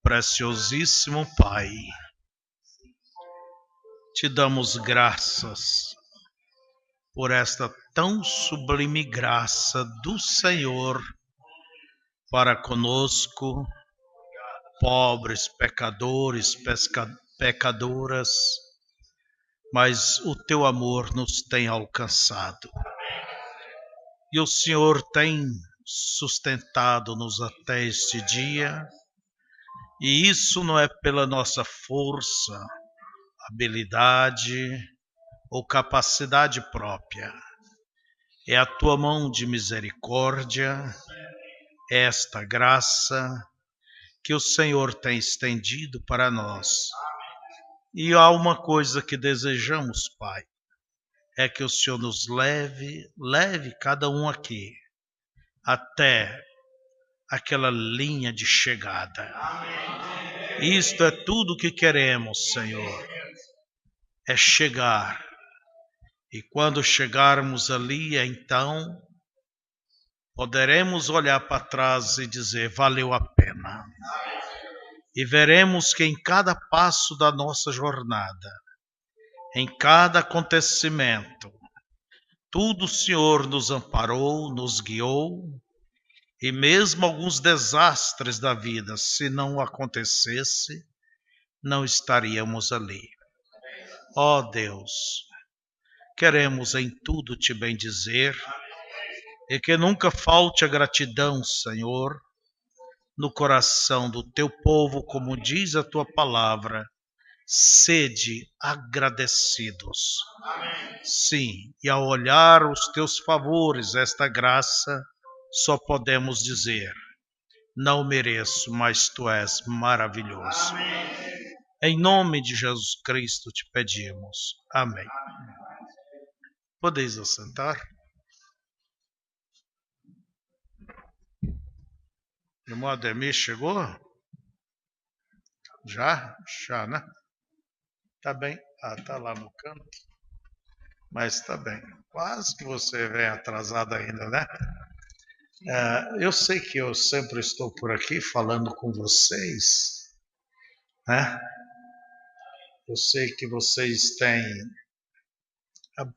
Preciosíssimo Pai, te damos graças por esta tão sublime graça do Senhor para conosco, pobres, pecadores, pecadoras, mas o teu amor nos tem alcançado. E o Senhor tem sustentado-nos até este dia, e isso não é pela nossa força, habilidade ou capacidade própria. É a tua mão de misericórdia, esta graça que o Senhor tem estendido para nós. E há uma coisa que desejamos, Pai, é que o Senhor nos leve cada um aqui até aquela linha de chegada. Isto é tudo que queremos, Senhor, é chegar. E quando chegarmos ali, então, poderemos olhar para trás e dizer, valeu a pena. E veremos que em cada passo da nossa jornada, em cada acontecimento, tudo o Senhor nos amparou, nos guiou, e mesmo alguns desastres da vida, se não acontecesse, não estaríamos ali. Ó Deus, queremos em tudo te bendizer, e que nunca falte a gratidão, Senhor, no coração do teu povo, como diz a tua palavra, sede agradecidos. Amém. Sim, e ao olhar os teus favores, esta graça, só podemos dizer, não mereço, mas tu és maravilhoso. Amém. Em nome de Jesus Cristo te pedimos. Amém. Podeis assentar? Irmão Ademir chegou? Já, né? Tá bem. Tá lá no canto. Mas tá bem. Quase que você vem atrasado ainda, né? Eu sei que eu sempre estou por aqui falando com vocês, né? Eu sei que vocês têm...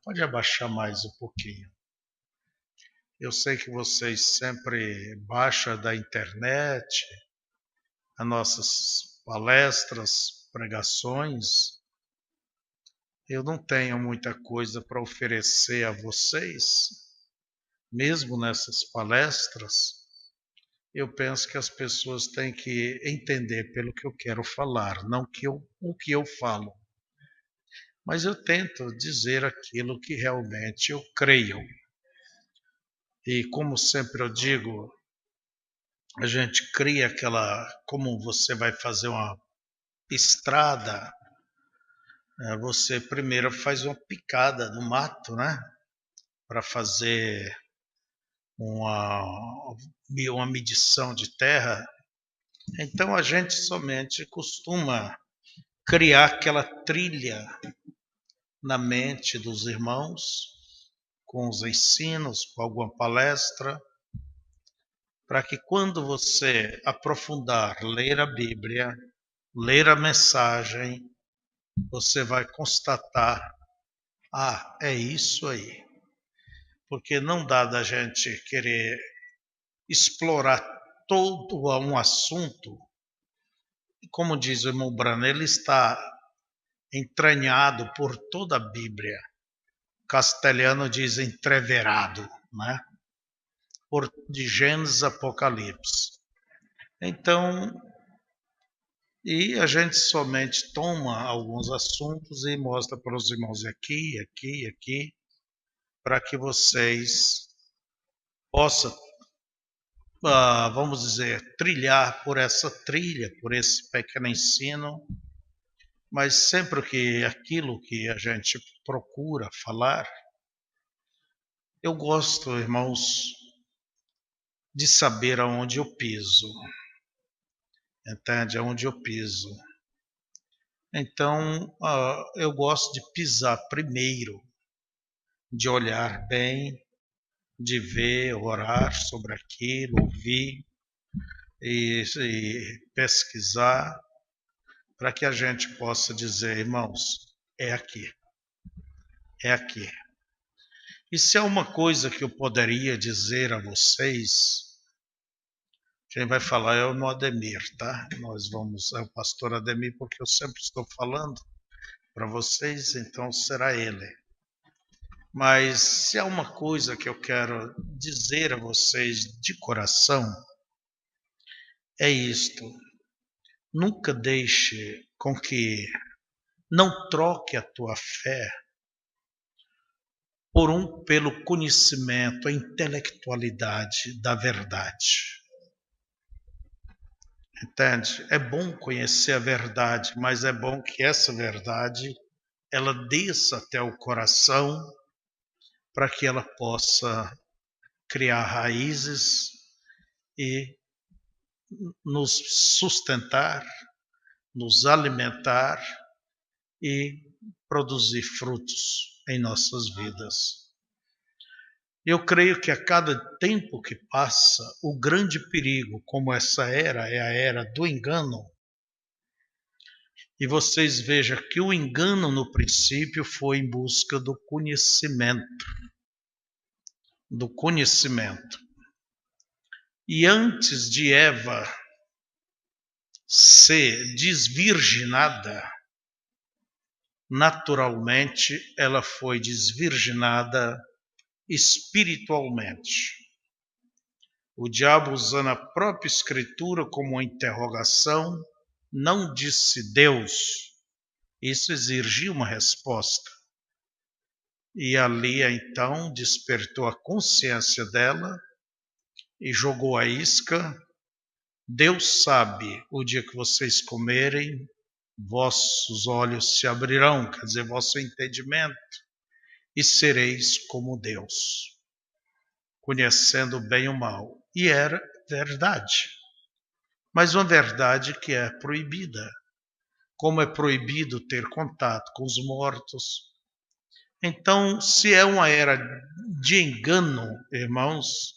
Pode abaixar mais um pouquinho. Eu sei que vocês sempre baixam da internet as nossas palestras, pregações. Eu não tenho muita coisa para oferecer a vocês, mesmo nessas palestras. Eu penso que as pessoas têm que entender pelo que eu quero falar, não o que eu falo. Mas eu tento dizer aquilo que realmente eu creio. E como sempre eu digo, a gente cria como você vai fazer uma estrada, você primeiro faz uma picada no mato, né? Para fazer uma medição de terra. Então a gente somente costuma criar aquela trilha na mente dos irmãos, com os ensinos, com alguma palestra, para que quando você aprofundar, ler a Bíblia, ler a mensagem, você vai constatar, é isso aí. Porque não dá da gente querer explorar todo um assunto. Como diz o irmão Brano, ele está entranhado por toda a Bíblia. Castelhano diz entreverado, né? De Gênesis a Apocalipse. Então, e a gente somente toma alguns assuntos e mostra para os irmãos aqui, para que vocês possam, vamos dizer, trilhar por essa trilha, por esse pequeno ensino, mas sempre que aquilo que a gente procura falar, eu gosto, irmãos, de saber aonde eu piso. Entende? Aonde eu piso. Então, eu gosto de pisar primeiro, de olhar bem, de ver, orar sobre aquilo, ouvir, e pesquisar, para que a gente possa dizer, irmãos, é aqui, é aqui. E se há uma coisa que eu poderia dizer a vocês, quem vai falar é o Ademir, tá? É o pastor Ademir, porque eu sempre estou falando para vocês, então será ele. Mas se há uma coisa que eu quero dizer a vocês de coração, é isto. Nunca deixe com que não troque a tua fé pelo conhecimento, a intelectualidade da verdade. Entende? É bom conhecer a verdade, mas é bom que essa verdade ela desça até o coração para que ela possa criar raízes e nos sustentar, nos alimentar e produzir frutos em nossas vidas. Eu creio que a cada tempo que passa, o grande perigo, como essa era, é a era do engano. E vocês vejam que o engano no princípio foi em busca do conhecimento. Do conhecimento. E antes de Eva ser desvirginada, naturalmente ela foi desvirginada espiritualmente. O diabo, usando a própria escritura como uma interrogação, não disse Deus. Isso exigia uma resposta. E ali então despertou a consciência dela e jogou a isca. Deus sabe, o dia que vocês comerem, vossos olhos se abrirão, quer dizer, vosso entendimento, e sereis como Deus, conhecendo o bem e o mal. E era verdade, mas uma verdade que é proibida. Como é proibido ter contato com os mortos. Então, se é uma era de engano, irmãos,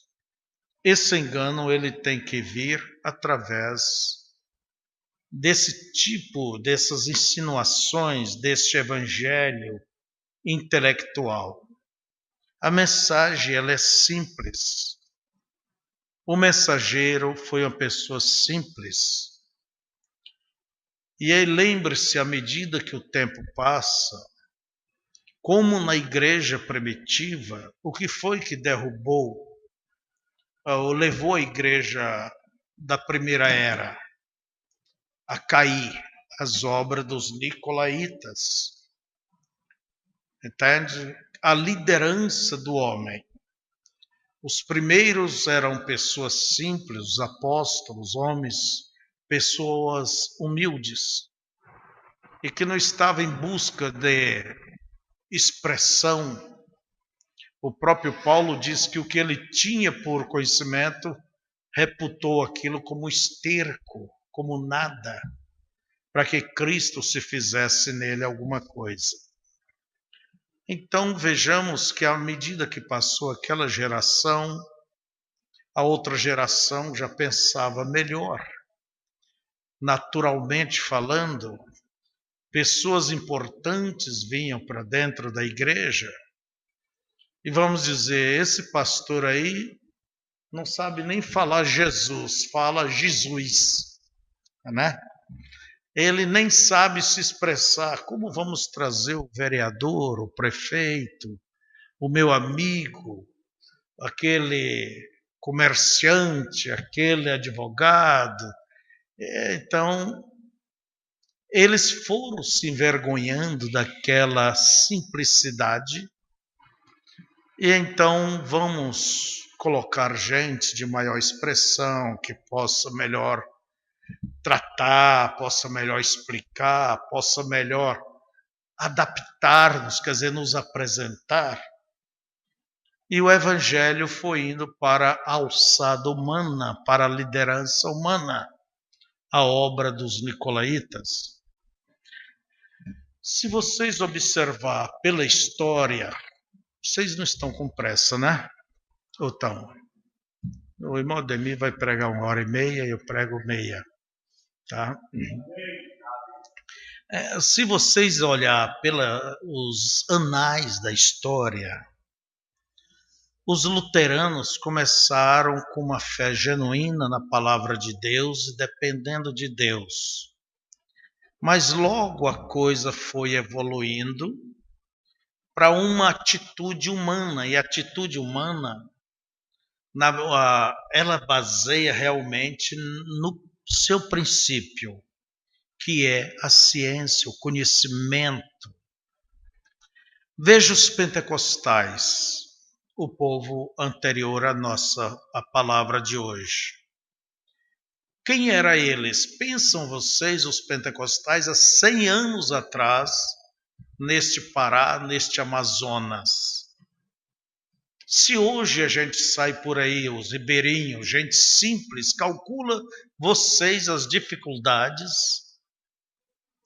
esse engano ele tem que vir através desse tipo, dessas insinuações, deste evangelho intelectual. A mensagem ela é simples. O mensageiro foi uma pessoa simples. E aí lembre-se, à medida que o tempo passa, como na igreja primitiva, o que foi que derrubou, ou levou a igreja da primeira era a cair? As obras dos nicolaítas. Entende? A liderança do homem. Os primeiros eram pessoas simples, os apóstolos, homens, pessoas humildes, e que não estavam em busca de expressão. O próprio Paulo diz que o que ele tinha por conhecimento, reputou aquilo como esterco, como nada, para que Cristo se fizesse nele alguma coisa. Então vejamos que à medida que passou aquela geração, a outra geração já pensava melhor. Naturalmente falando, pessoas importantes vinham para dentro da igreja e vamos dizer, esse pastor aí não sabe nem falar Jesus, fala Jesus, né? Ele nem sabe se expressar. Como vamos trazer o vereador, o prefeito, o meu amigo, aquele comerciante, aquele advogado? Então, eles foram se envergonhando daquela simplicidade. E então vamos colocar gente de maior expressão, que possa melhor tratar, possa melhor explicar, possa melhor adaptar-nos, quer dizer, nos apresentar. E o evangelho foi indo para a alçada humana, para a liderança humana, a obra dos nicolaítas. Se vocês observar pela história, vocês não estão com pressa, né? Ou estão? O irmão Ademir vai pregar 1h30 e eu prego meia. Tá? Se vocês olhar pelos anais da história, os luteranos começaram com uma fé genuína na palavra de Deus e dependendo de Deus. Mas logo a coisa foi evoluindo para uma atitude humana, e a atitude humana ela baseia realmente no seu princípio, que é a ciência, o conhecimento. Veja os pentecostais, o povo anterior à palavra de hoje. Quem eram eles? Pensam vocês, os pentecostais, há 100 anos atrás, neste Pará, neste Amazonas. Se hoje a gente sai por aí, os ribeirinhos, gente simples, calcula vocês as dificuldades,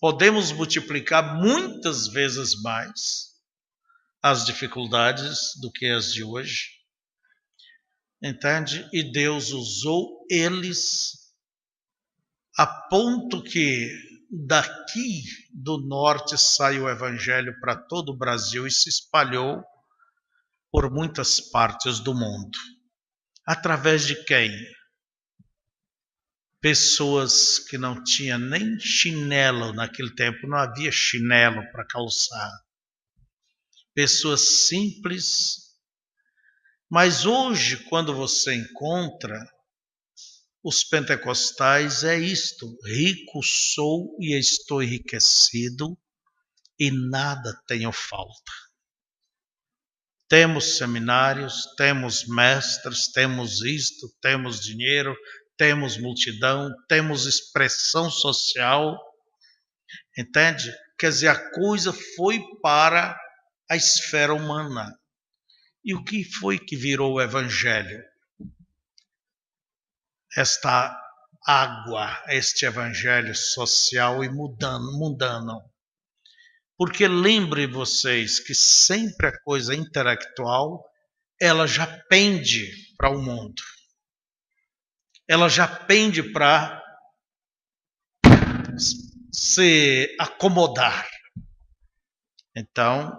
podemos multiplicar muitas vezes mais as dificuldades do que as de hoje. Entende? E Deus usou eles a ponto que daqui do norte saiu o evangelho para todo o Brasil e se espalhou por muitas partes do mundo. Através de quem? Pessoas que não tinham nem chinelo naquele tempo, não havia chinelo para calçar. Pessoas simples. Mas hoje, quando você encontra os pentecostais, é isto: rico sou e estou enriquecido e nada tenho falta. Temos seminários, temos mestres, temos isto, temos dinheiro, temos multidão, temos expressão social, entende? Quer dizer, a coisa foi para a esfera humana. E o que foi que virou o evangelho? Esta água, este evangelho social e mundano. Porque lembre vocês que sempre a coisa intelectual, ela já pende para o mundo. Ela já pende para se acomodar. Então,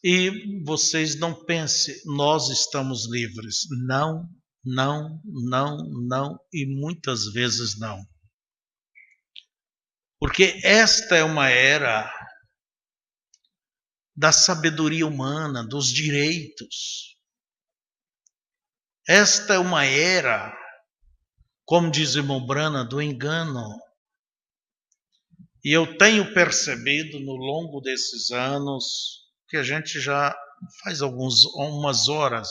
e vocês não pensem, nós estamos livres. Não, não, não, não e muitas vezes não. Porque esta é uma era da sabedoria humana, dos direitos. Esta é uma era, como diz o irmão Brana, do engano. E eu tenho percebido no longo desses anos, que a gente já faz umas horas,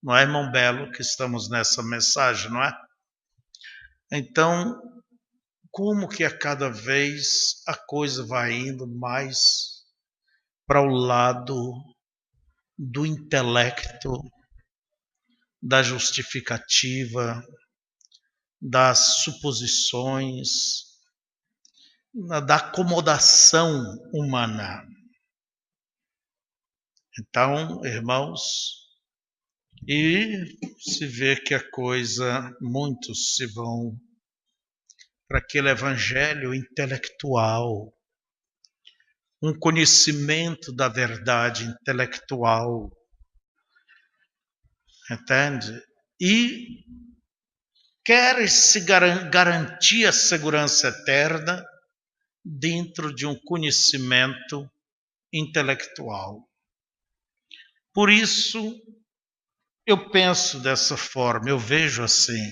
não é, irmão Belo, que estamos nessa mensagem, não é? Então, como que a cada vez a coisa vai indo mais para o lado do intelecto, da justificativa, das suposições, da acomodação humana. Então, irmãos, e se vê que a coisa, muitos se vão para aquele evangelho intelectual, um conhecimento da verdade intelectual, entende? E quer se garantir a segurança eterna dentro de um conhecimento intelectual. Por isso, eu penso dessa forma, eu vejo assim,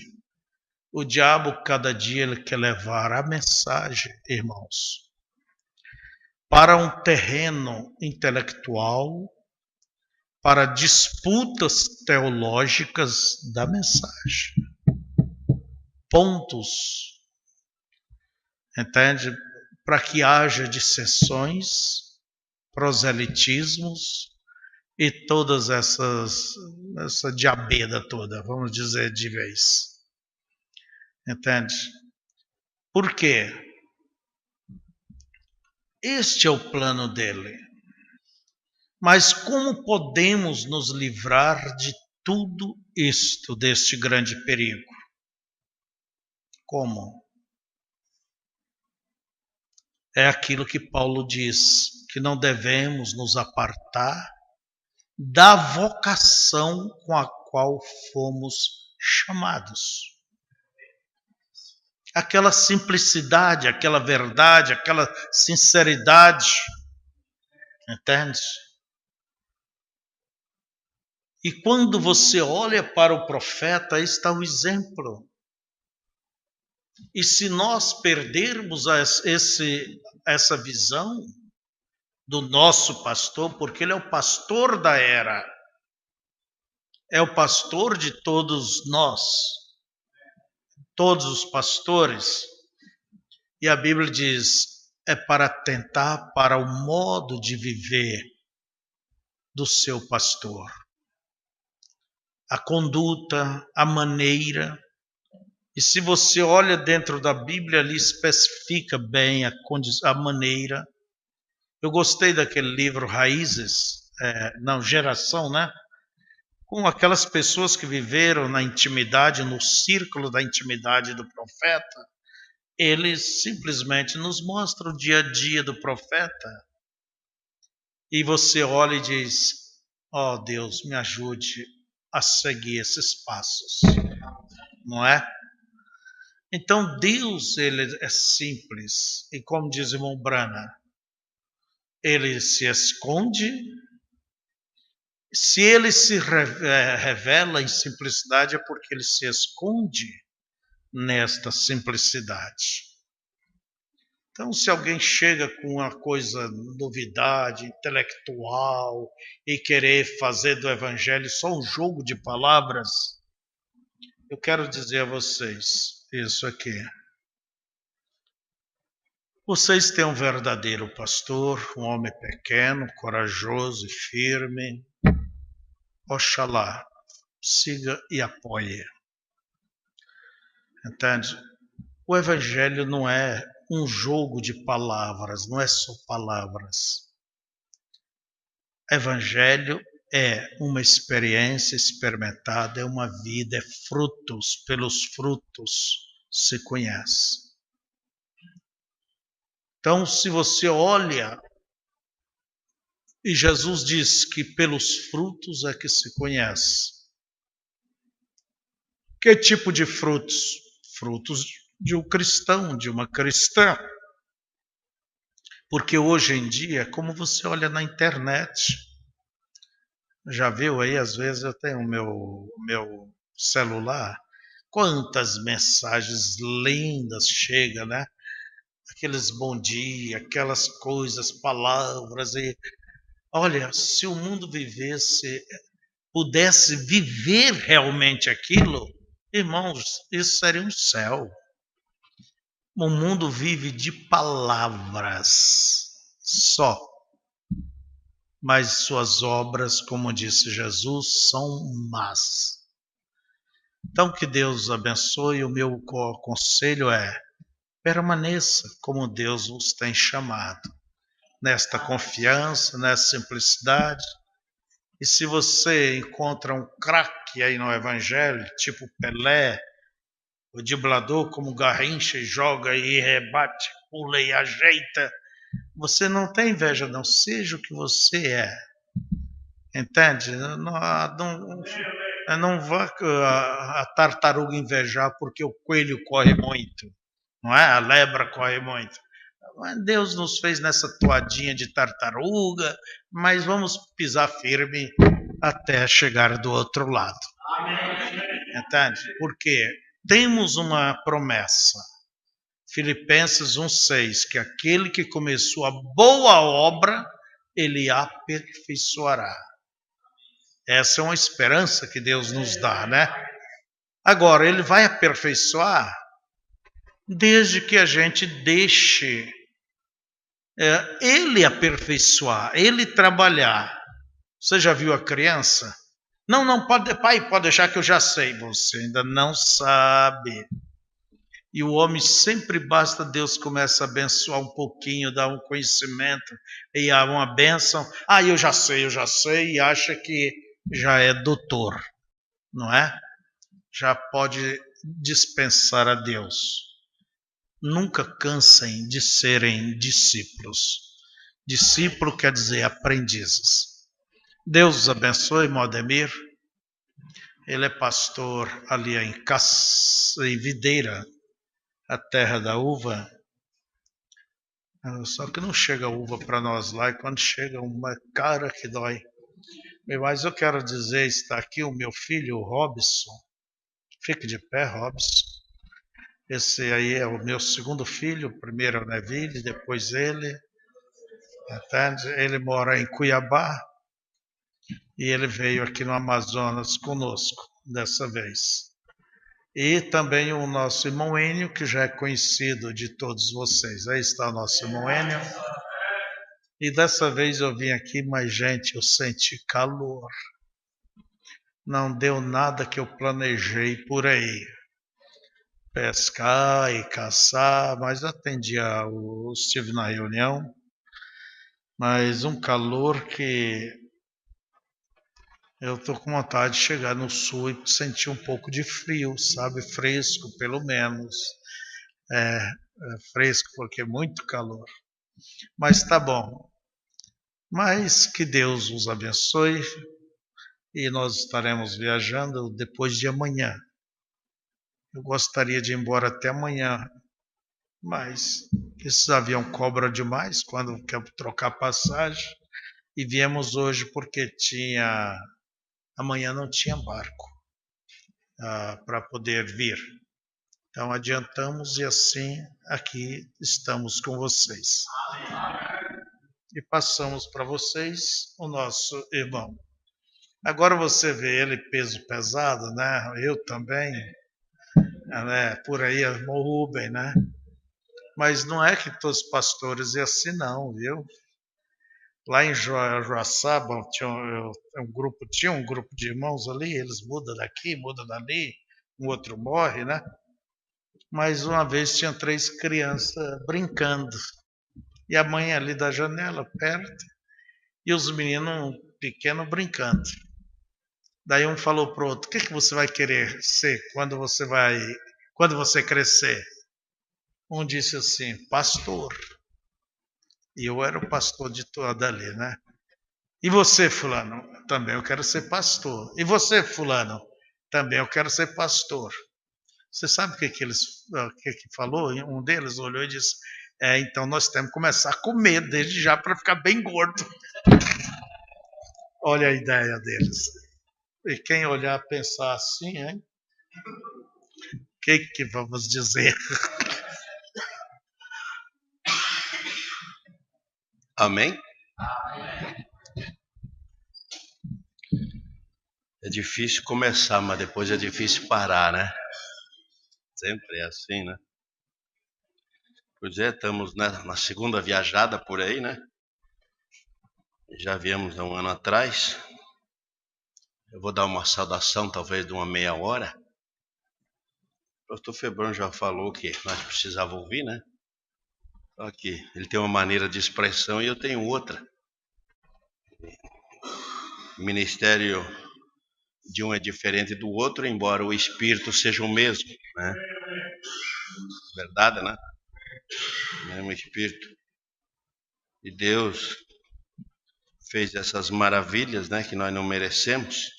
o diabo cada dia ele quer levar a mensagem, irmãos, para um terreno intelectual, para disputas teológicas da mensagem. Pontos, entende? Para que haja dissensões, proselitismos e todas essa diabeda toda, vamos dizer de vez. Entende? Por quê? Este é o plano dele. Mas como podemos nos livrar de tudo isto deste grande perigo? Como? É aquilo que Paulo diz, que não devemos nos apartar da vocação com a qual fomos chamados. Aquela simplicidade, aquela verdade, aquela sinceridade, entende? E quando você olha para o profeta, aí está o exemplo. E se nós perdermos essa visão do nosso pastor, porque ele é o pastor da era, é o pastor de todos nós, todos os pastores, e a Bíblia diz, é para atentar para o modo de viver do seu pastor. A conduta, a maneira. E se você olha dentro da Bíblia, ali especifica bem a maneira. Eu gostei daquele livro Raízes, Geração, né? Com aquelas pessoas que viveram na intimidade, no círculo da intimidade do profeta. Eles simplesmente nos mostram o dia a dia do profeta. E você olha e diz, ó Deus, me ajude a seguir esses passos. Não é? Então Deus, ele é simples. E como diz o irmão Brana, ele se esconde. Se ele se revela em simplicidade, é porque ele se esconde nesta simplicidade. Então, se alguém chega com uma coisa, novidade, intelectual, e querer fazer do evangelho só um jogo de palavras, eu quero dizer a vocês isso aqui. Vocês têm um verdadeiro pastor, um homem pequeno, corajoso e firme. Oxalá, siga e apoie. Entende? O evangelho não é um jogo de palavras, não é só palavras. Evangelho é uma experiência experimentada, é uma vida, é frutos, pelos frutos se conhece. Então, se você olha, e Jesus diz que pelos frutos é que se conhece. Que tipo de frutos? Frutos de um cristão, de uma cristã. Porque hoje em dia, como você olha na internet, já viu aí, às vezes eu tenho o meu celular, quantas mensagens lindas chegam, né? Aqueles bom dia, aquelas coisas, palavras. E olha, se o mundo pudesse viver realmente aquilo, irmãos, isso seria um céu. O mundo vive de palavras só. Mas suas obras, como disse Jesus, são más. Então que Deus abençoe. O meu conselho é, permaneça como Deus os tem chamado. Nesta confiança, nessa simplicidade. E se você encontra um craque aí no evangelho, tipo Pelé, o driblador como Garrincha, joga e rebate, pula e ajeita, você não tem inveja, não. Seja o que você é. Entende? Não vá a tartaruga invejar porque o coelho corre muito. Não é? A lebra corre muito. Deus nos fez nessa toadinha de tartaruga, mas vamos pisar firme até chegar do outro lado. Entende? Porque temos uma promessa. Filipenses 1,6, que aquele que começou a boa obra, ele aperfeiçoará. Essa é uma esperança que Deus nos dá, né? Agora, ele vai aperfeiçoar desde que a gente deixe ele aperfeiçoar, ele trabalhar. Você já viu a criança? Não, pai, pode deixar que eu já sei. Você ainda não sabe. E o homem sempre basta Deus começa a abençoar um pouquinho, dar um conhecimento e há uma bênção. Eu já sei, e acha que já é doutor. não é? Já pode dispensar a Deus. Nunca cansem de serem discípulos. Discípulo quer dizer aprendizes. Deus os abençoe, Modemir. Ele é pastor ali em Videira, a terra da uva. Só que não chega uva para nós lá, e quando chega uma cara que dói. Mas eu quero dizer, está aqui o meu filho, o Robson. Fique de pé, Robson. Esse aí é o meu segundo filho, primeiro é o Neville, depois ele. Entende? Ele mora em Cuiabá e ele veio aqui no Amazonas conosco dessa vez. E também o nosso irmão Enio, que já é conhecido de todos vocês. Aí está o nosso irmão Enio. E dessa vez eu vim aqui, mas gente, eu senti calor. Não deu nada que eu planejei por aí. Pescar e caçar, mas estive na reunião. Mas um calor que eu tô com vontade de chegar no sul e sentir um pouco de frio, sabe? Fresco, pelo menos. É fresco porque é muito calor. Mas tá bom. Mas que Deus os abençoe e nós estaremos viajando depois de amanhã. Eu gostaria de ir embora até amanhã, mas esses aviões cobram demais quando quer trocar passagem. E viemos hoje porque amanhã não tinha barco para poder vir. Então adiantamos e assim aqui estamos com vocês. E passamos para vocês o nosso irmão. Agora você vê ele peso pesado, né? Eu também, né? Por aí, irmão Rubem, né? Mas não é que todos os pastores é assim não, viu? Lá em Joaçaba tinha um grupo de irmãos ali, eles mudam daqui, mudam dali, um outro morre, né? Mas uma vez tinha 3 crianças brincando. E a mãe ali da janela, perto, e os meninos pequenos brincando. Daí um falou pro outro, o que você vai querer ser quando você crescer? Um disse assim, pastor. E eu era o pastor de toda ali, né? E você, fulano? Também eu quero ser pastor. E você, fulano? Também eu quero ser pastor. Você sabe o que falou? Um deles olhou e disse, então nós temos que começar a comer desde já para ficar bem gordo. Olha a ideia deles. E quem olhar pensar assim, hein? O que vamos dizer? Amém? É difícil começar, mas depois é difícil parar, né? Sempre é assim, né? Pois é, estamos na segunda viajada por aí, né? Já viemos há um ano atrás. Eu vou dar uma saudação, talvez de uma meia hora. O pastor Febrão já falou que nós precisávamos ouvir, né? Só que ele tem uma maneira de expressão e eu tenho outra. O ministério de um é diferente do outro, embora o espírito seja o mesmo, né? Verdade, né? O mesmo espírito. E Deus fez essas maravilhas, né, que nós não merecemos.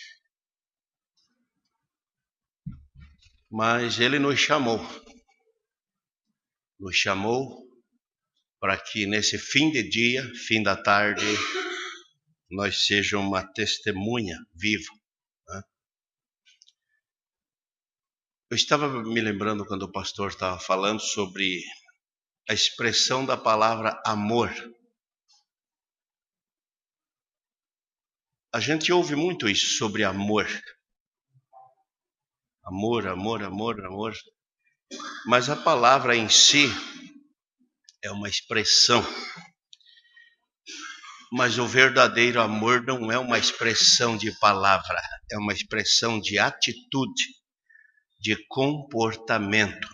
Mas Ele nos chamou para que nesse fim de dia, fim da tarde, nós sejamos uma testemunha viva, né? Eu estava me lembrando quando o pastor estava falando sobre a expressão da palavra amor. A gente ouve muito isso sobre amor. Amor, amor, amor, amor. Mas a palavra em si é uma expressão. Mas o verdadeiro amor não é uma expressão de palavra, é uma expressão de atitude, de comportamento.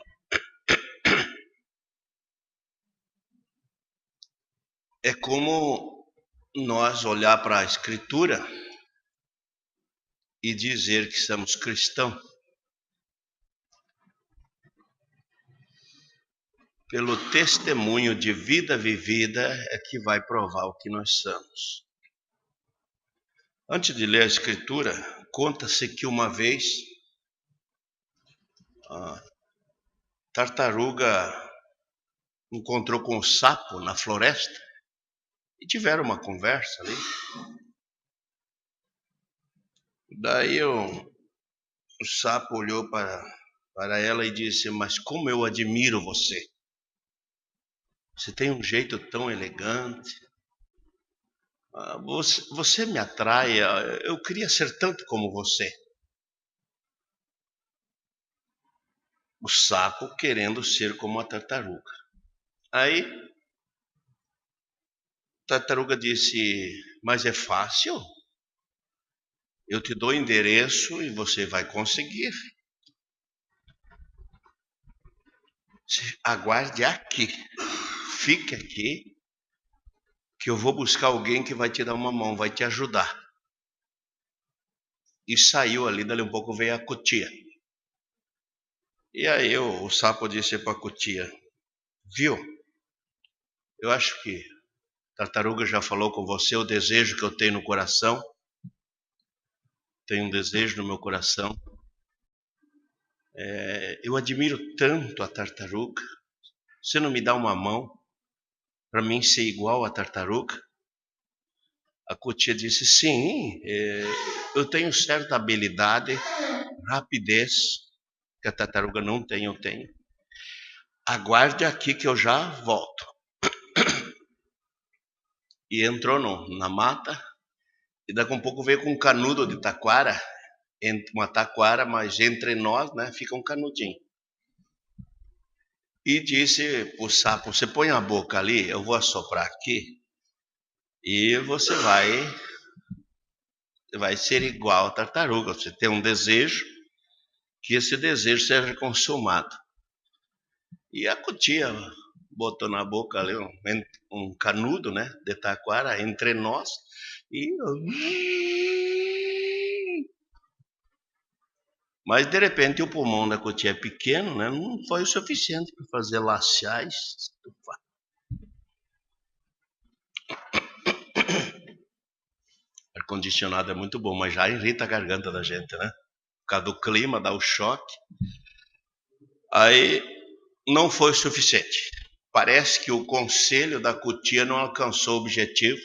É como nós olhar para a Escritura e dizer que somos cristãos pelo testemunho de vida vivida é que vai provar o que nós somos. Antes de ler a Escritura, conta-se que uma vez a tartaruga encontrou com o sapo na floresta e tiveram uma conversa ali. Daí o sapo olhou para ela e disse: mas como eu admiro você. Você tem um jeito tão elegante. Você me atrai. Eu queria ser tanto como você. O sapo querendo ser como a tartaruga. Aí a tartaruga disse: mas é fácil. Eu te dou o endereço e você vai conseguir. Aguarde aqui. Fique aqui, que eu vou buscar alguém que vai te dar uma mão, vai te ajudar. E saiu ali, dali um pouco veio a cutia. E aí o sapo disse para a cutia: viu, eu acho que a tartaruga já falou com você o desejo que eu tenho no coração. Tenho um desejo no meu coração. Eu admiro tanto a tartaruga. Você não me dá uma mão para mim ser igual a tartaruga? A cutia disse: sim, eu tenho certa habilidade, rapidez, que a tartaruga não tem, eu tenho. Aguarde aqui que eu já volto. E entrou na mata, e daqui a um pouco veio com um canudo de taquara, uma taquara, mas entre nós, né, fica um canudinho. E disse pro sapo: você põe a boca ali, eu vou assoprar aqui, e você vai ser igual a tartaruga. Você tem um desejo, que esse desejo seja consumado. E a cutia botou na boca ali um canudo, né, de taquara entre nós, e mas de repente o pulmão da cutia é pequeno, né, não foi o suficiente para fazer laçar e estufar. Ar-condicionado é muito bom, mas já irrita a garganta da gente, né? Por causa do clima, dá o choque. Aí não foi o suficiente. Parece que o conselho da cutia não alcançou o objetivo,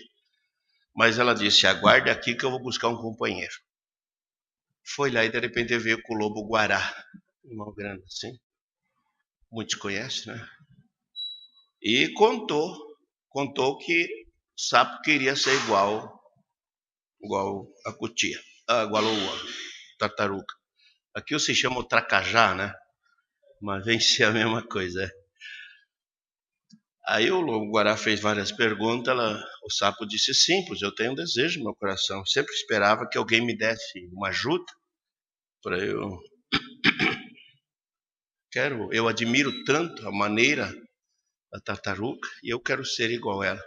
mas ela disse: aguarde aqui que eu vou buscar um companheiro. Foi lá e de repente veio com o lobo-guará, irmão grande assim, muitos conhecem, né? E contou que o sapo queria ser igual a cutia, igual a tartaruga. Aqui se chama o tracajá, né? Mas vem ser a mesma coisa. Aí o lobo-guará fez várias perguntas, o sapo disse: simples, eu tenho um desejo no meu coração. Sempre esperava que alguém me desse uma ajuda para eu. Eu admiro tanto a maneira da tartaruga e eu quero ser igual a ela.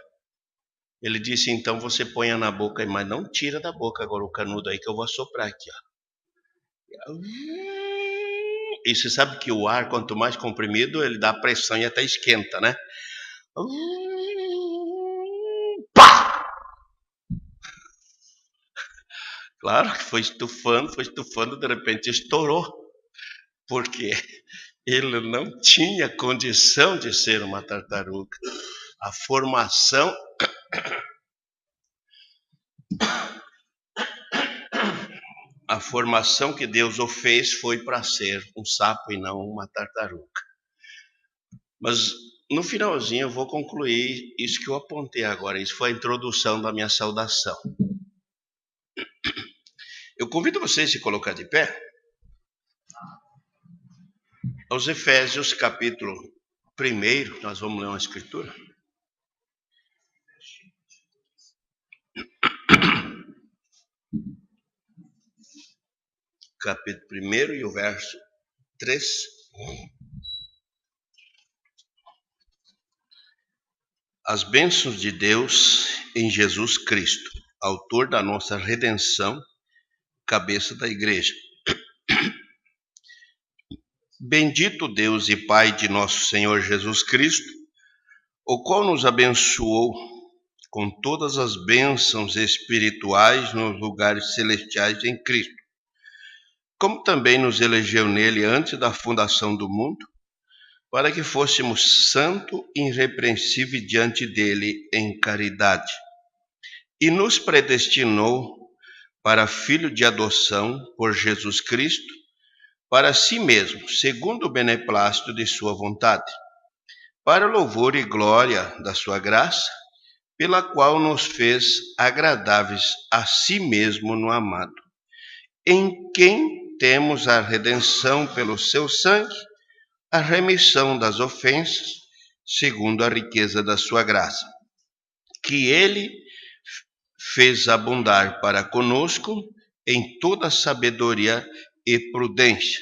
Ele disse: então você ponha na boca, mas não tira da boca agora o canudo aí que eu vou assoprar aqui, ó. E você sabe que o ar, quanto mais comprimido, ele dá pressão e até esquenta, né? Pá! Claro que foi estufando, de repente estourou, porque ele não tinha condição de ser uma tartaruga. A formação que Deus o fez foi para ser um sapo e não uma tartaruga. Mas no finalzinho eu vou concluir isso que eu apontei agora. Isso foi a introdução da minha saudação. Eu convido vocês a se colocar de pé. Aos Efésios, capítulo 1, nós vamos ler uma escritura. Capítulo 1 e o verso 3. As bênçãos de Deus em Jesus Cristo, autor da nossa redenção, cabeça da igreja. Bendito Deus e Pai de nosso Senhor Jesus Cristo, o qual nos abençoou com todas as bênçãos espirituais nos lugares celestiais em Cristo, como também nos elegeu nele antes da fundação do mundo, para que fôssemos santo e irrepreensível diante dele em caridade. E nos predestinou para filho de adoção por Jesus Cristo, para si mesmo, segundo o beneplácito de sua vontade, para louvor e glória da sua graça, pela qual nos fez agradáveis a si mesmo no amado, em quem temos a redenção pelo seu sangue, a remissão das ofensas, segundo a riqueza da sua graça, que ele fez abundar para conosco em toda sabedoria e prudência,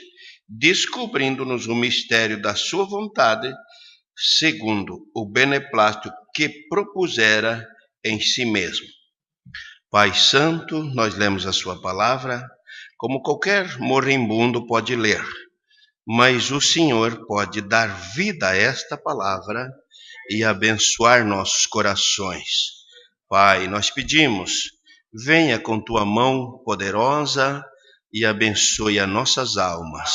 descobrindo-nos o mistério da sua vontade, segundo o beneplácito que propusera em si mesmo. Pai Santo, nós lemos a sua palavra, como qualquer moribundo pode ler, mas o Senhor pode dar vida a esta palavra e abençoar nossos corações. Pai, nós pedimos, venha com tua mão poderosa e abençoe as nossas almas,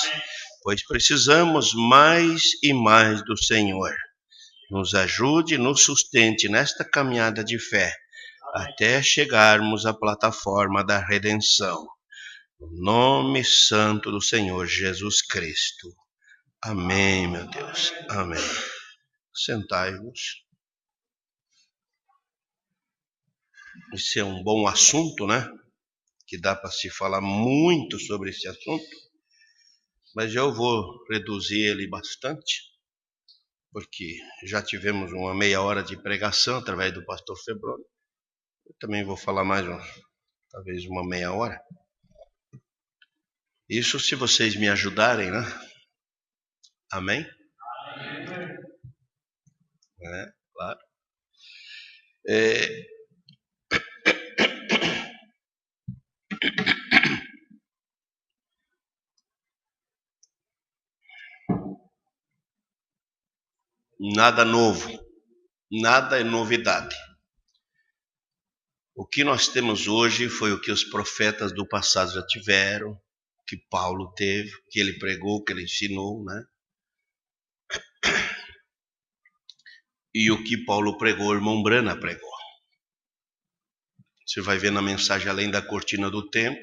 pois precisamos mais e mais do Senhor. Nos ajude, nos sustente nesta caminhada de fé, até chegarmos à plataforma da redenção. No nome santo do Senhor Jesus Cristo. Amém, meu Deus. Amém. Sentai-vos. Esse é um bom assunto, né? Que dá para se falar muito sobre esse assunto, mas eu vou reduzir ele bastante, porque já tivemos uma meia hora de pregação através do pastor Febrônio. Eu também vou falar mais talvez uma meia hora. Isso se vocês me ajudarem, né? Amém? Amém. Claro. Nada novo, nada é novidade. O que nós temos hoje foi o que os profetas do passado já tiveram, que Paulo teve, que ele pregou, que ele ensinou, né? E o que Paulo pregou, o irmão Brana pregou. Você vai ver na mensagem Além da Cortina do Tempo,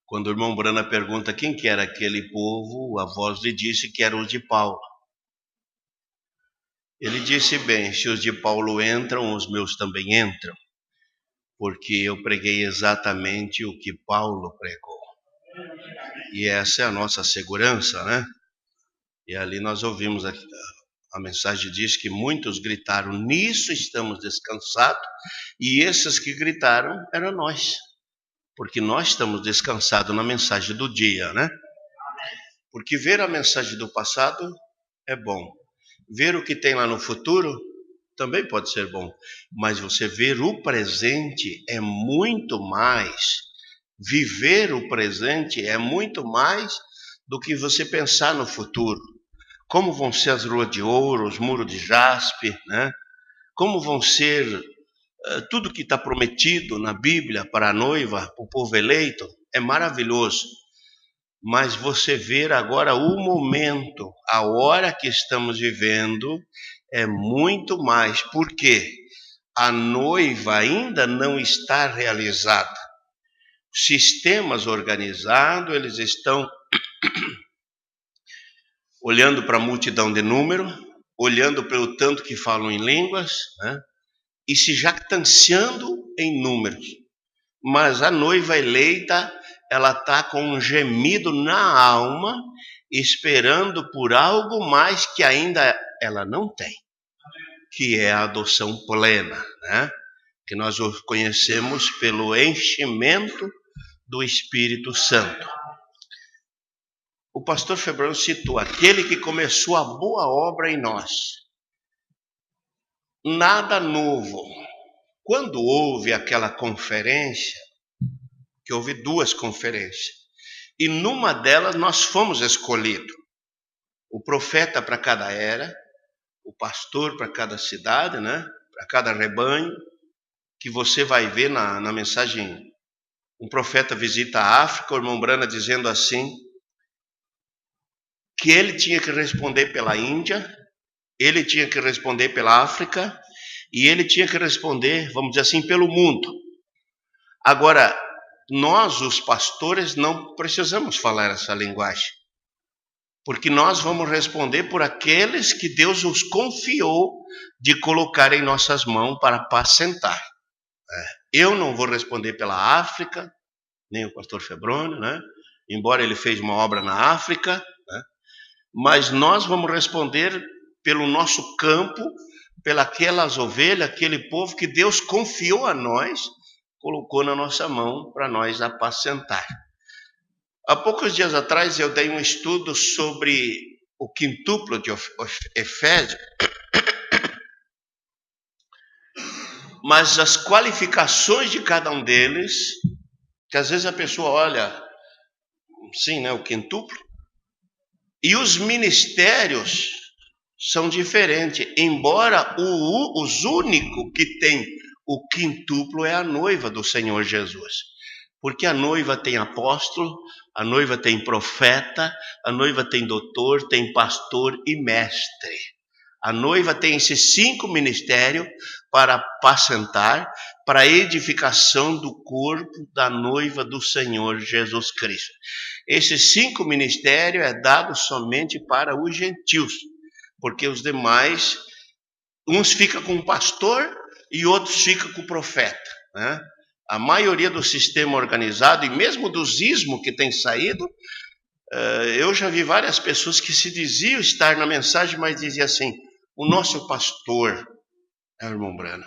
quando o irmão Brana pergunta quem que era aquele povo, a voz lhe disse que era os de Paulo. Ele disse bem, se os de Paulo entram, os meus também entram, porque eu preguei exatamente o que Paulo pregou. E essa é a nossa segurança, né? E ali nós ouvimos a mensagem diz que muitos gritaram, nisso estamos descansados, e esses que gritaram eram nós, porque nós estamos descansados na mensagem do dia, né? Porque ver a mensagem do passado é bom, ver o que tem lá no futuro também pode ser bom, mas você ver o presente é muito mais, viver o presente é muito mais do que você pensar no futuro. Como vão ser as ruas de ouro, os muros de jaspe, né? Como vão ser tudo que está prometido na Bíblia para a noiva, para o povo eleito, é maravilhoso. Mas você ver agora o momento, a hora que estamos vivendo, é muito mais. Por quê? A noiva ainda não está realizada. Sistemas organizados, eles estão olhando para a multidão de número, olhando pelo tanto que falam em línguas, né? E se jactanciando em números. Mas a noiva eleita, ela está com um gemido na alma, esperando por algo mais que ainda ela não tem, que é a adoção plena, né? Que nós conhecemos pelo enchimento do Espírito Santo. O pastor Febrônio citou aquele que começou a boa obra em nós. Nada novo. Quando houve aquela conferência que houve 2 conferências. E numa delas nós fomos escolhidos. O profeta para cada era, o pastor para cada cidade, né? Para cada rebanho, que você vai ver na mensagem. Um profeta visita a África, o irmão Brana dizendo assim, que ele tinha que responder pela Índia, ele tinha que responder pela África, e ele tinha que responder, vamos dizer assim, pelo mundo. Agora, nós, os pastores, não precisamos falar essa linguagem, porque nós vamos responder por aqueles que Deus os confiou de colocar em nossas mãos para apacentar. Eu não vou responder pela África, nem o pastor Febrônio, né? Embora ele fez uma obra na África, né? Mas nós vamos responder pelo nosso campo, pelas ovelhas, aquele povo que Deus confiou a nós, colocou na nossa mão para nós apacentar. Há poucos dias atrás eu dei um estudo sobre o quintuplo de Efésios, mas as qualificações de cada um deles, que às vezes a pessoa olha, sim, né, o quintuplo, e os ministérios são diferentes, embora os únicos que tem o quintuplo é a noiva do Senhor Jesus. Porque a noiva tem apóstolo, a noiva tem profeta, a noiva tem doutor, tem pastor e mestre. A noiva tem esses 5 ministérios para apacentar, para a edificação do corpo da noiva do Senhor Jesus Cristo. Esses 5 ministérios é dado somente para os gentios, porque os demais, uns ficam com o pastor e outros ficam com o profeta, né? A maioria do sistema organizado, e mesmo do ismo que tem saído, eu já vi várias pessoas que se diziam estar na mensagem, mas diziam assim, o nosso pastor é o irmão Brana.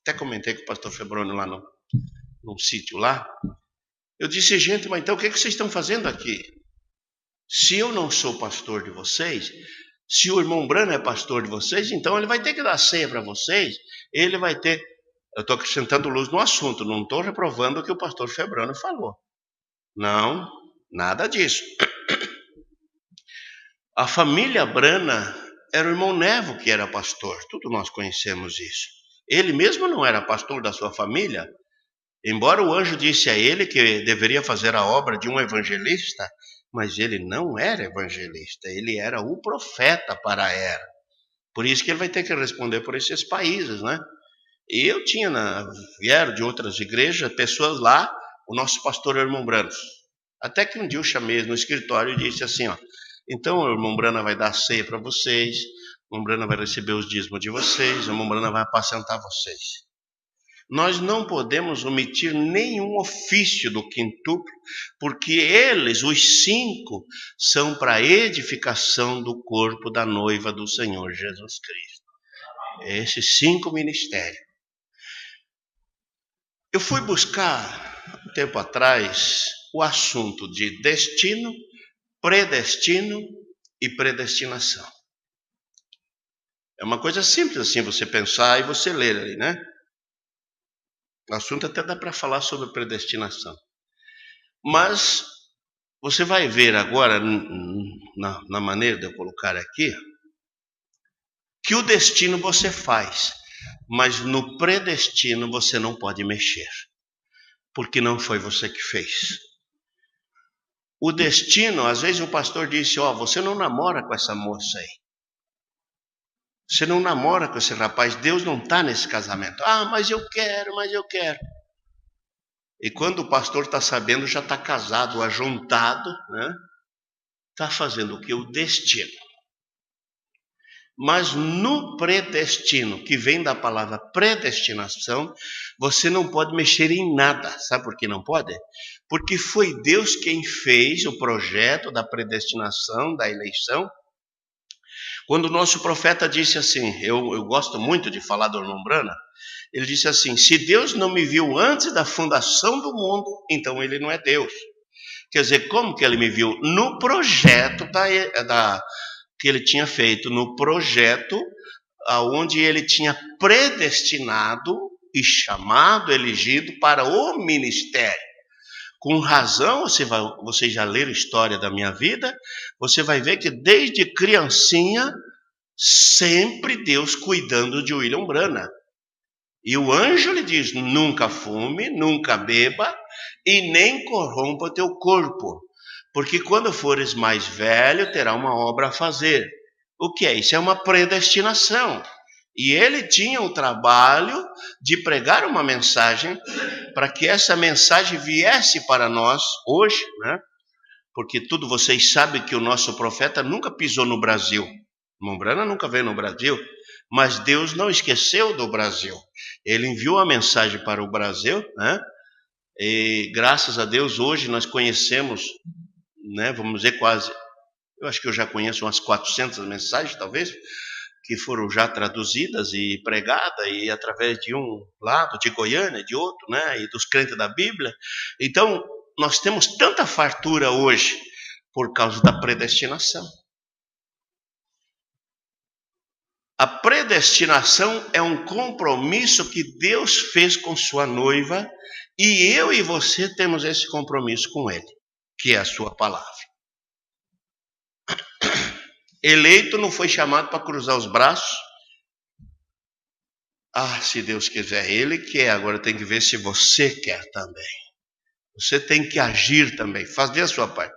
Até comentei com o pastor Febrônio lá num sítio lá. Eu disse, gente, mas então o que vocês estão fazendo aqui? Se eu não sou pastor de vocês, se o irmão Brana é pastor de vocês, então ele vai ter que dar ceia para vocês, ele vai ter... Eu estou acrescentando luz no assunto, não estou reprovando o que o pastor Febrônio falou. Não, nada disso. A família Brana era o irmão Nevo que era pastor, todos nós conhecemos isso. Ele mesmo não era pastor da sua família, embora o anjo disse a ele que deveria fazer a obra de um evangelista, mas ele não era evangelista, ele era o profeta para a era. Por isso que ele vai ter que responder por esses países, né? E eu vieram de outras igrejas, pessoas lá, o nosso pastor é o irmão Brana. Até que um dia eu chamei no escritório e disse assim, ó, então o irmão Brana vai dar ceia para vocês, o irmão Brana vai receber os dízimos de vocês, o irmão Brana vai apacentar vocês. Nós não podemos omitir nenhum ofício do quintuplo, porque eles, os 5, são para a edificação do corpo da noiva do Senhor Jesus Cristo. Esses 5 ministérios. Eu fui buscar, um tempo atrás, o assunto de destino, predestino e predestinação. É uma coisa simples assim, você pensar e você ler ali, né? O assunto até dá para falar sobre predestinação. Mas você vai ver agora, na maneira de eu colocar aqui, que o destino você faz, mas no predestino você não pode mexer, porque não foi você que fez. O destino, às vezes o pastor disse, ó, você não namora com essa moça aí. Você não namora com esse rapaz, Deus não está nesse casamento. Ah, mas eu quero. E quando o pastor está sabendo, já está casado, ajuntado, né? Está fazendo o que? O destino. Mas no predestino, que vem da palavra predestinação, você não pode mexer em nada. Sabe por que não pode? Porque foi Deus quem fez o projeto da predestinação, da eleição. Quando o nosso profeta disse assim, eu gosto muito de falar do irmão Brana, ele disse assim, se Deus não me viu antes da fundação do mundo, então ele não é Deus. Quer dizer, como que ele me viu? No projeto que ele tinha feito, no projeto onde ele tinha predestinado e chamado, elegido para o ministério. Com razão, vocês já leram a história da minha vida, você vai ver que desde criancinha, sempre Deus cuidando de William Branham. E o anjo lhe diz, nunca fume, nunca beba e nem corrompa o teu corpo, porque quando fores mais velho, terá uma obra a fazer. O que é? Isso é uma predestinação. E ele tinha o trabalho de pregar uma mensagem para que essa mensagem viesse para nós hoje, né? Porque tudo vocês sabem que o nosso profeta nunca pisou no Brasil. William Branham nunca veio no Brasil, mas Deus não esqueceu do Brasil. Ele enviou a mensagem para o Brasil, né? E graças a Deus hoje nós conhecemos, né? Vamos dizer quase, eu acho que eu já conheço umas 400 mensagens talvez, que foram já traduzidas e pregadas, e através de um lado, de Goiânia, de outro, né, e dos crentes da Bíblia. Então, nós temos tanta fartura hoje por causa da predestinação. A predestinação é um compromisso que Deus fez com sua noiva, e eu e você temos esse compromisso com Ele, que é a sua palavra. Eleito não foi chamado para cruzar os braços. Ah, se Deus quiser, Ele quer. Agora tem que ver se você quer também. Você tem que agir também, fazer a sua parte.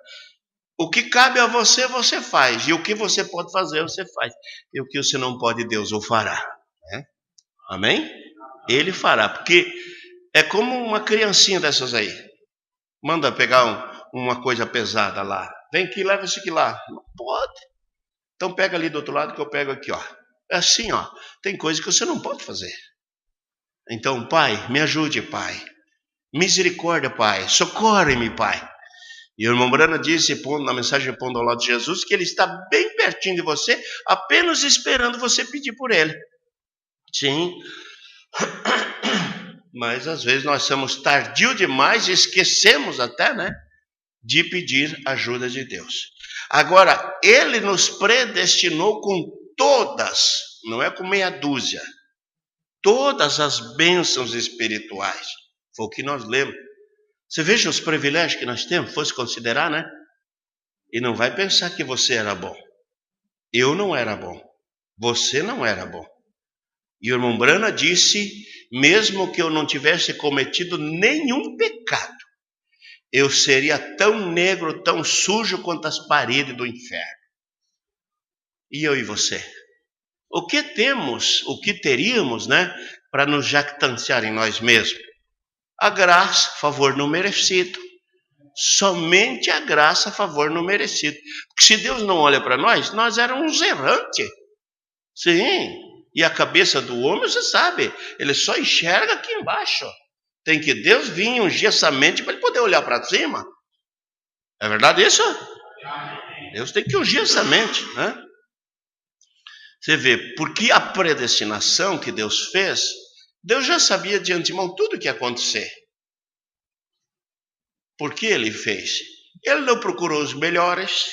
O que cabe a você, você faz. E o que você pode fazer, você faz. E o que você não pode, Deus o fará. Né? Amém? Ele fará. Porque é como uma criancinha dessas aí. Manda pegar uma coisa pesada lá. Vem aqui, leva isso aqui lá. Não pode. Então pega ali do outro lado que eu pego aqui, ó. É assim, ó. Tem coisa que você não pode fazer. Então, Pai, me ajude, Pai. Misericórdia, Pai. Socorre-me, Pai. E o irmão Branham disse na mensagem pondo ao lado de Jesus que ele está bem pertinho de você, apenas esperando você pedir por ele. Sim. Mas às vezes nós somos tardios demais e esquecemos até, né? De pedir ajuda de Deus. Agora, Ele nos predestinou com todas, não é com meia dúzia, todas as bênçãos espirituais. Foi o que nós lemos. Você veja os privilégios que nós temos, fosse considerar, né? E não vai pensar que você era bom. Eu não era bom. Você não era bom. E o irmão Branham disse, mesmo que eu não tivesse cometido nenhum pecado, eu seria tão negro, tão sujo quanto as paredes do inferno. E eu e você? O que temos, o que teríamos, né, para nos jactanciar em nós mesmos? A graça, favor não merecido. Somente a graça, favor não merecido. Porque se Deus não olha para nós, nós éramos errantes. Sim, e a cabeça do homem, você sabe, ele só enxerga aqui embaixo. Tem que Deus vir ungir essa mente para ele poder olhar para cima. É verdade isso? Deus tem que ungir essa mente, né? Você vê, porque a predestinação que Deus fez, Deus já sabia de antemão tudo o que ia acontecer. Por que Ele fez? Ele não procurou os melhores.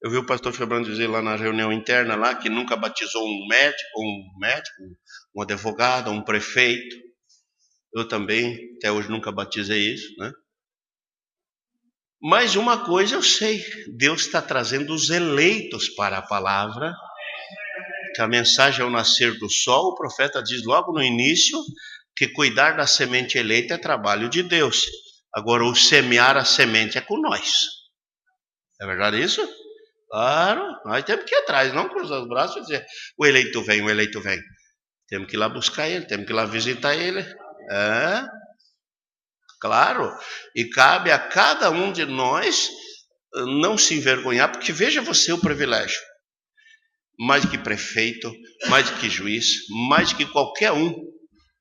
Eu vi o pastor Febrando dizer lá na reunião interna lá que nunca batizou um médico, um advogado, um prefeito. Eu também, até hoje, nunca batizei isso, né? Mas uma coisa eu sei, Deus está trazendo os eleitos para a palavra, que a mensagem ao nascer do sol, o profeta diz logo no início, que cuidar da semente eleita é trabalho de Deus. Agora, o semear a semente é com nós. É verdade isso? Claro, nós temos que ir atrás, não cruzar os braços e dizer, o eleito vem, o eleito vem. Temos que ir lá buscar ele, temos que ir lá visitar ele. É, claro, e cabe a cada um de nós não se envergonhar, porque veja você o privilégio, mais que prefeito, mais que juiz, mais que qualquer um,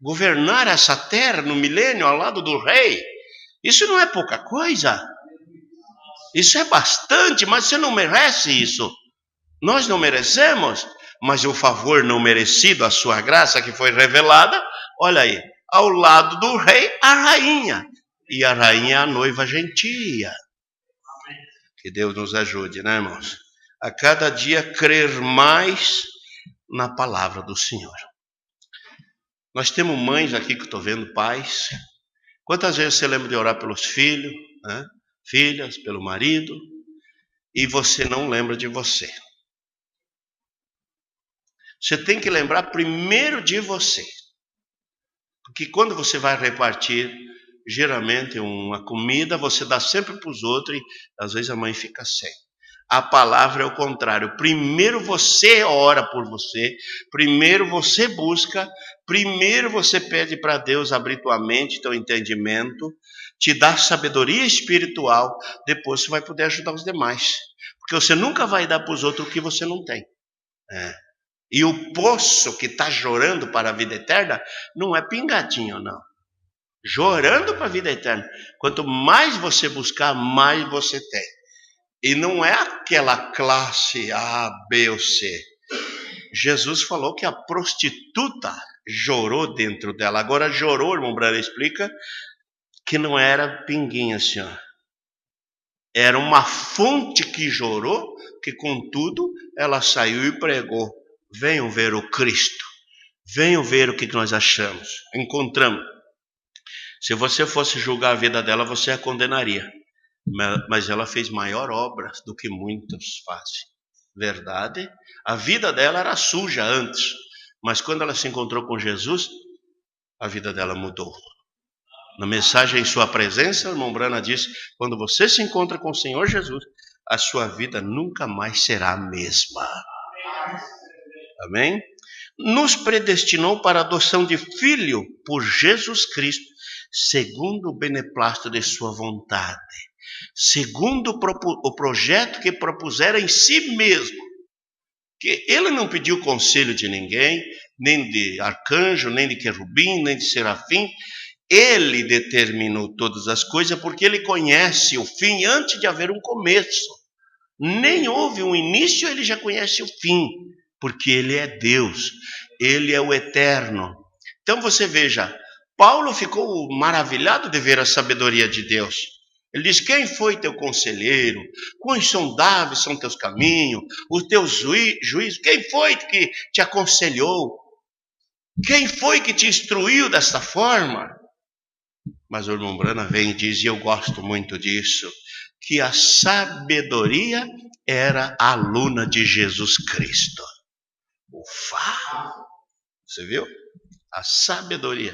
governar essa terra no milênio ao lado do rei, isso não é pouca coisa, isso é bastante, mas você não merece isso, nós não merecemos, mas o favor não merecido, a sua graça que foi revelada, olha aí, ao lado do rei, a rainha. E a rainha é a noiva gentia. Que Deus nos ajude, né, irmãos? A cada dia crer mais na palavra do Senhor. Nós temos mães aqui que estou vendo, pais. Quantas vezes você lembra de orar pelos filhos, né? Filhas, pelo marido, e você não lembra de você? Você tem que lembrar primeiro de você. Porque quando você vai repartir, geralmente, uma comida, você dá sempre para os outros e às vezes a mãe fica sem. A palavra é o contrário. Primeiro você ora por você, primeiro você busca, primeiro você pede para Deus abrir tua mente, teu entendimento, te dar sabedoria espiritual, depois você vai poder ajudar os demais. Porque você nunca vai dar para os outros o que você não tem. E o poço que está jorando para a vida eterna não é pingadinho, não. Jorando para a vida eterna. Quanto mais você buscar, mais você tem. E não é aquela classe A, B ou C. Jesus falou que a prostituta jorou dentro dela. Agora jorou, irmão Brana explica, que não era pinguinha assim, ó. Era uma fonte que jorou, que contudo ela saiu e pregou. Venham ver o Cristo. Venham ver o que nós achamos. Encontramos. Se você fosse julgar a vida dela, você a condenaria. Mas ela fez maior obra do que muitos fazem. Verdade? A vida dela era suja antes. Mas quando ela se encontrou com Jesus, a vida dela mudou. Na mensagem em sua presença, o irmão Brana diz, quando você se encontra com o Senhor Jesus, a sua vida nunca mais será a mesma. Amém? Nos predestinou para a adoção de filho por Jesus Cristo, segundo o beneplácito de sua vontade, segundo o projeto que propusera em si mesmo. Que ele não pediu conselho de ninguém, nem de arcanjo, nem de querubim, nem de serafim. Ele determinou todas as coisas porque ele conhece o fim antes de haver um começo. Nem houve um início, ele já conhece o fim, porque ele é Deus, ele é o eterno. Então você veja, Paulo ficou maravilhado de ver a sabedoria de Deus. Ele diz, quem foi teu conselheiro? Quão insondáveis são teus caminhos, os teus juízos? Quem foi que te aconselhou? Quem foi que te instruiu desta forma? Mas o irmão Brana vem e diz, e eu gosto muito disso, que a sabedoria era aluna de Jesus Cristo. Ufa! Você viu? A sabedoria.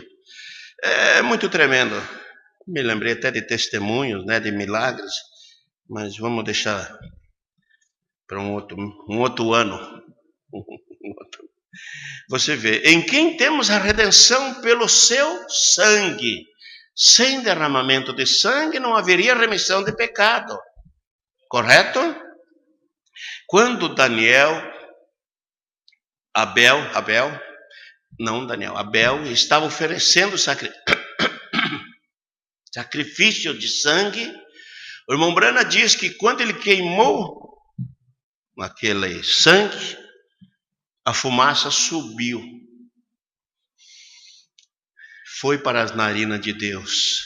É muito tremendo. Me lembrei até de testemunhos, né, de milagres, mas vamos deixar para um outro ano. Você vê, em quem temos a redenção pelo seu sangue. Sem derramamento de sangue não haveria remissão de pecado. Correto? Quando Abel estava oferecendo sacrifício de sangue, o irmão Brana diz que quando ele queimou aquele sangue, a fumaça subiu. Foi para as narinas de Deus.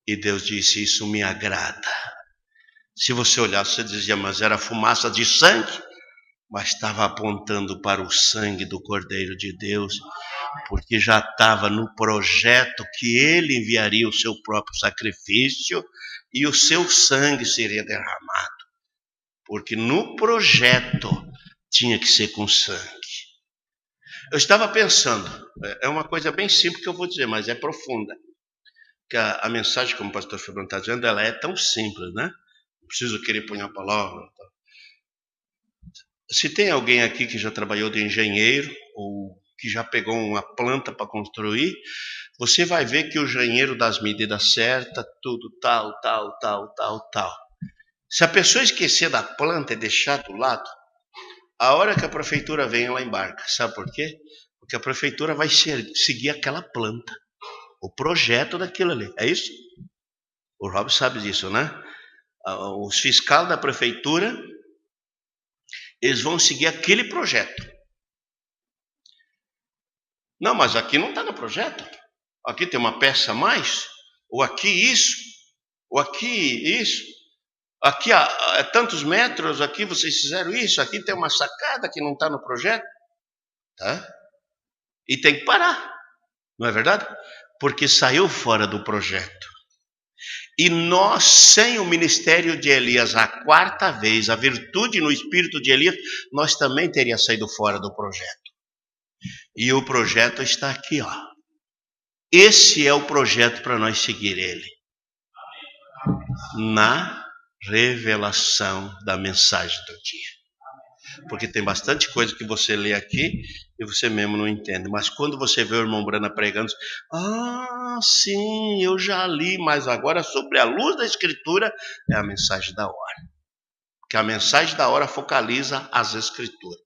E Deus disse, isso me agrada. Se você olhar, você dizia, mas era fumaça de sangue? Mas estava apontando para o sangue do Cordeiro de Deus, porque já estava no projeto que ele enviaria o seu próprio sacrifício e o seu sangue seria derramado. Porque no projeto tinha que ser com sangue. Eu estava pensando, é uma coisa bem simples que eu vou dizer, mas é profunda. Que a mensagem, como o pastor Febrão está dizendo, ela é tão simples, né? Não preciso querer pôr a palavra. Se tem alguém aqui que já trabalhou de engenheiro, ou que já pegou uma planta para construir, você vai ver que o engenheiro dá as medidas certas, tudo tal. Se a pessoa esquecer da planta e deixar do lado, a hora que a prefeitura vem, ela embarca. Sabe por quê? Porque a prefeitura vai seguir aquela planta, o projeto daquilo ali. É isso? O Rob sabe disso, né? Os fiscais da prefeitura, eles vão seguir aquele projeto. Não, mas aqui não está no projeto. Aqui tem uma peça a mais. Ou aqui isso. Ou aqui isso. Aqui há tantos metros, aqui vocês fizeram isso. Aqui tem uma sacada que não está no projeto. Tá? E tem que parar. Não é verdade? porque saiu fora do projeto. E nós, sem o ministério de Elias, a quarta vez, a virtude no espírito de Elias, nós também teríamos saído fora do projeto. E o projeto está aqui, ó. Esse é o projeto para nós seguir ele. Na revelação da mensagem do dia. Porque tem bastante coisa que você lê aqui e você mesmo não entende. Mas quando você vê o irmão Brana pregando, sim, eu já li, mas agora sobre a luz da Escritura é a mensagem da hora. Porque a mensagem da hora focaliza as Escrituras.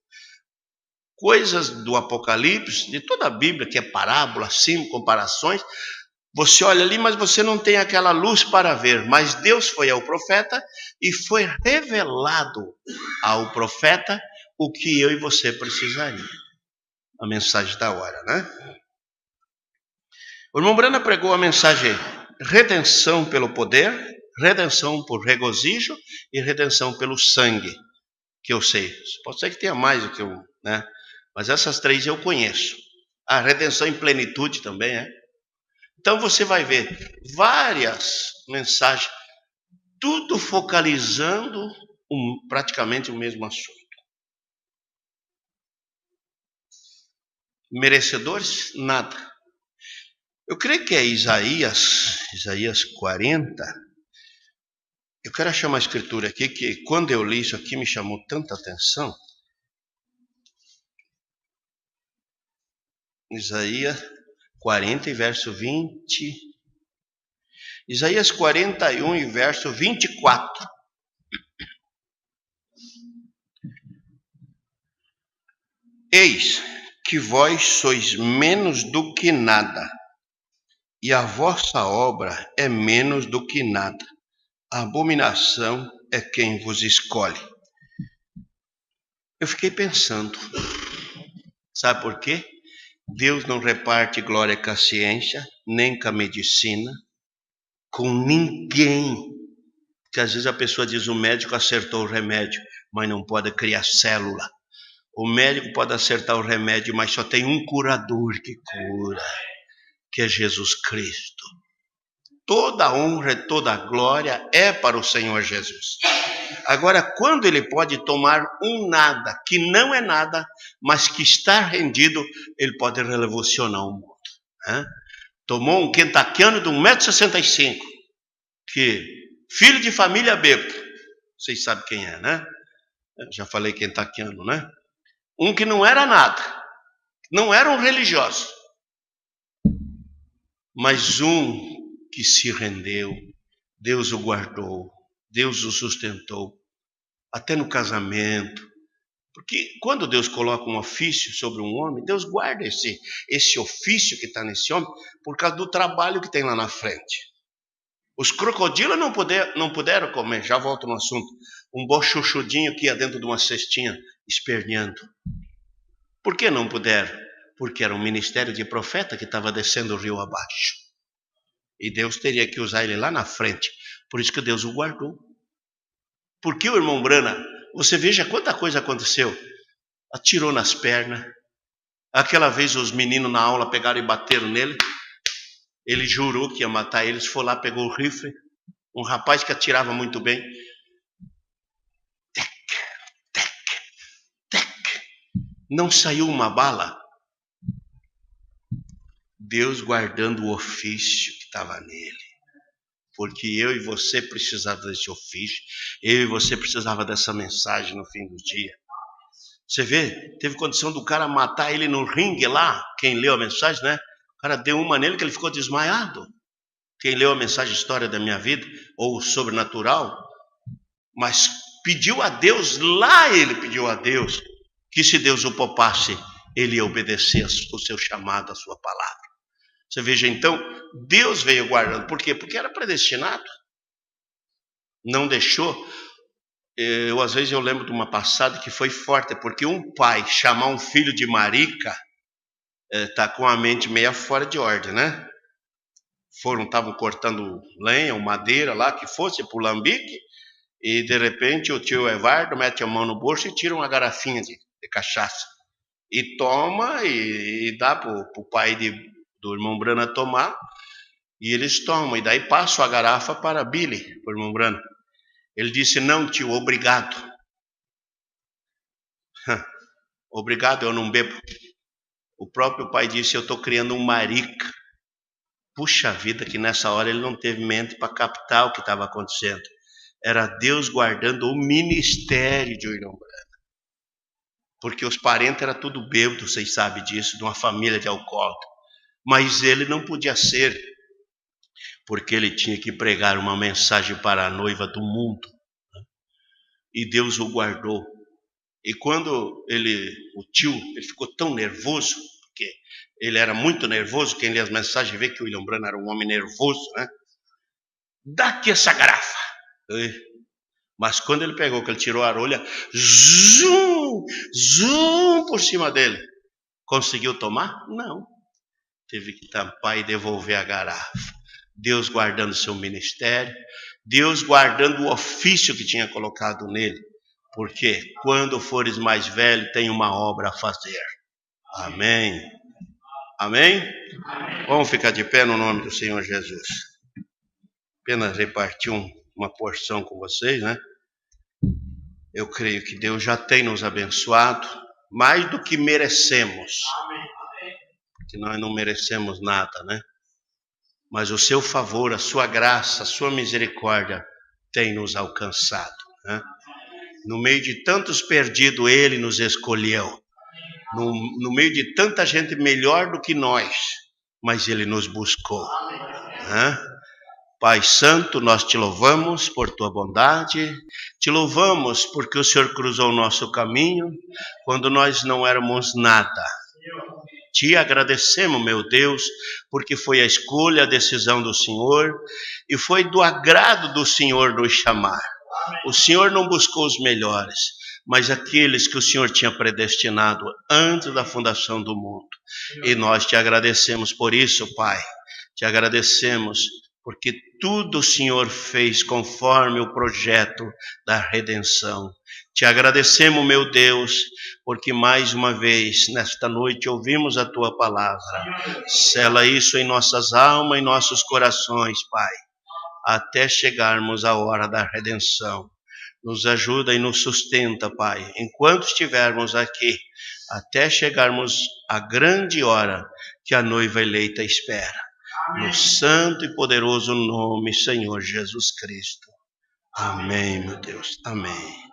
Coisas do Apocalipse, de toda a Bíblia, que é parábola, símbolo, comparações, você olha ali, mas você não tem aquela luz para ver. Mas Deus foi ao profeta e foi revelado ao profeta o que eu e você precisaria. A mensagem da hora, né? O irmão Brana pregou a mensagem redenção pelo poder, redenção por regozijo e redenção pelo sangue, que eu sei. Pode ser que tenha mais do que eu, né? Mas essas três eu conheço. A redenção em plenitude também é. Então você vai ver várias mensagens, tudo focalizando praticamente o mesmo assunto. Merecedores? Nada. Eu creio que é Isaías 40. Eu quero achar uma escritura aqui que quando eu li isso aqui me chamou tanta atenção. Isaías 40 e verso 20. Isaías 41 e verso 24. Eis que vós sois menos do que nada, e a vossa obra é menos do que nada. A abominação é quem vos escolhe. Eu fiquei pensando, sabe por quê? Deus não reparte glória com a ciência, nem com a medicina, com ninguém. Porque às vezes a pessoa diz, o médico acertou o remédio, mas não pode criar célula. O médico pode acertar o remédio, mas só tem um curador que cura, que é Jesus Cristo. Toda a honra e toda a glória é para o Senhor Jesus. Agora, quando ele pode tomar um nada, que não é nada, mas que está rendido, ele pode revolucionar o mundo. Né? Tomou um quentaquiano de 1,65 m, que filho de família bebo. Vocês sabem quem é, né? Eu já falei quentaquiano, né? Um que não era nada, não era um religioso, mas um que se rendeu, Deus o guardou, Deus o sustentou, até no casamento. Porque quando Deus coloca um ofício sobre um homem, Deus guarda esse ofício que está nesse homem por causa do trabalho que tem lá na frente. Os crocodilos não puderam comer, já volto no assunto, um bochuchudinho que ia dentro de uma cestinha esperneando. Por que não puderam? Porque era um ministério de profeta que estava descendo o rio abaixo. E Deus teria que usar ele lá na frente. Por isso que Deus o guardou. Porque o irmão Brana, você veja quanta coisa aconteceu. Atirou nas pernas. Aquela vez os meninos na aula pegaram e bateram nele. Ele jurou que ia matar eles. Foi lá, pegou o rifle. Um rapaz que atirava muito bem. Tec, tec, tec. Não saiu uma bala. Deus guardando o ofício que estava nele. Porque eu e você precisava desse ofício. Eu e você precisava dessa mensagem no fim do dia. Você vê, teve condição do cara matar ele no ringue lá. Quem leu a mensagem, né? O cara deu uma nele que ele ficou desmaiado. Quem leu a mensagem História da Minha Vida, ou Sobrenatural, mas pediu a Deus, lá ele pediu a Deus, que se Deus o poupasse, ele ia obedecer o seu chamado, a sua palavra. Você veja então, Deus veio guardando. Por quê? Porque era predestinado. Não deixou. Às vezes eu lembro de uma passada que foi forte, porque um pai chamar um filho de marica, está com a mente meio fora de ordem, né? Estavam cortando lenha ou madeira lá, que fosse, pro lambique, e de repente o tio Evardo mete a mão no bolso e tira uma garrafinha de cachaça. E toma e dá pro pai do irmão Brana tomar, E eles tomam, e daí passam a garrafa para Billy, por irmão Branham. Ele disse, não, tio, obrigado. Obrigado, eu não bebo. O próprio pai disse, eu estou criando um marica. Puxa vida, que nessa hora ele não teve mente para captar o que estava acontecendo. Era Deus guardando o ministério de William Branham. Porque os parentes eram tudo bêbado, vocês sabem disso, de uma família de alcoólatras. Mas ele não podia ser, porque ele tinha que pregar uma mensagem para a noiva do mundo. E Deus o guardou. E quando o tio, ele ficou tão nervoso, porque ele era muito nervoso, quem lê as mensagens vê que o William Branham era um homem nervoso, né? Dá aqui essa garrafa. Mas quando ele pegou, que ele tirou a rolha, zum por cima dele. Conseguiu tomar? Não. Teve que tampar e devolver a garrafa. Deus guardando seu ministério, Deus guardando o ofício que tinha colocado nele. Porque quando fores mais velho, tem uma obra a fazer. Amém. Amém? Vamos ficar de pé no nome do Senhor Jesus. Apenas repartir uma porção com vocês, né? Eu creio que Deus já tem nos abençoado mais do que merecemos. Porque nós não merecemos nada, né? Mas o seu favor, a sua graça, a sua misericórdia tem nos alcançado, né? No meio de tantos perdidos, Ele nos escolheu. No meio de tanta gente melhor do que nós, mas Ele nos buscou, né? Pai Santo, nós te louvamos por tua bondade, te louvamos porque o Senhor cruzou o nosso caminho quando nós não éramos nada. Te agradecemos, meu Deus, porque foi a escolha, a decisão do Senhor e foi do agrado do Senhor nos chamar. O Senhor não buscou os melhores, mas aqueles que o Senhor tinha predestinado antes da fundação do mundo. E nós te agradecemos por isso, Pai. Te agradecemos porque tudo o Senhor fez conforme o projeto da redenção. Te agradecemos, meu Deus, porque mais uma vez, nesta noite, ouvimos a Tua palavra. Sela isso em nossas almas e nossos corações, Pai, até chegarmos à hora da redenção. Nos ajuda e nos sustenta, Pai, enquanto estivermos aqui, até chegarmos à grande hora que a noiva eleita espera. No santo e poderoso nome, Senhor Jesus Cristo. Amém, meu Deus. Amém.